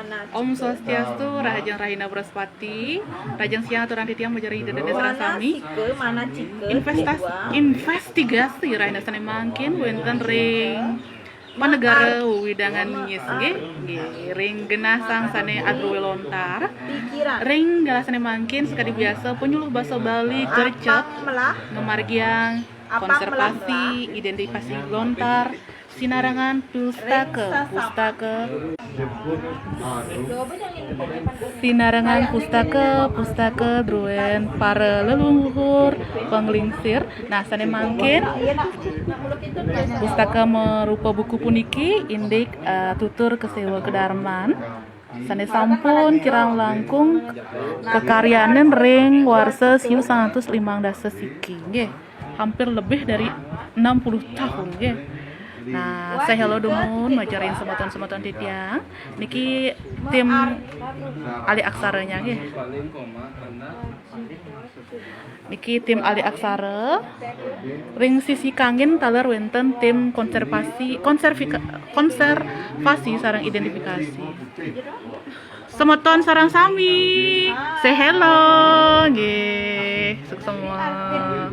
Om Swastiastu, Rahajang Rahina Braspati, Rajang Siang Aturan Titiang Majari Dede Sarang Sami. Investigasi Rahina Sane Mangkin wenten ring Panegara widangan nyis ring genasang sane adruwe lontar ring galasane mangkin sekali biasa penyuluh basa Bali gercep ngemargiang konservasi identifikasi lontar sinarangan pustaka sinarangan pustaka druen para leluhur penglingsir. Nah sane mangkin pustaka merupa buku puniki indik tutur kesewa kedarman sane sampun kirang langkung kekaryanen ring warsa siu 105 dasa siki nggih, hampir lebih dari 60 tahun nggih. Nah, saya hello dumun majarin sematan titiang niki tim ahli aksaranya nggih. Niki tim ahli aksara ring sisi kangin taler wenten tim konservasi sarang identifikasi. Semeton sarang sami. Say hello nggih. Sukses semua.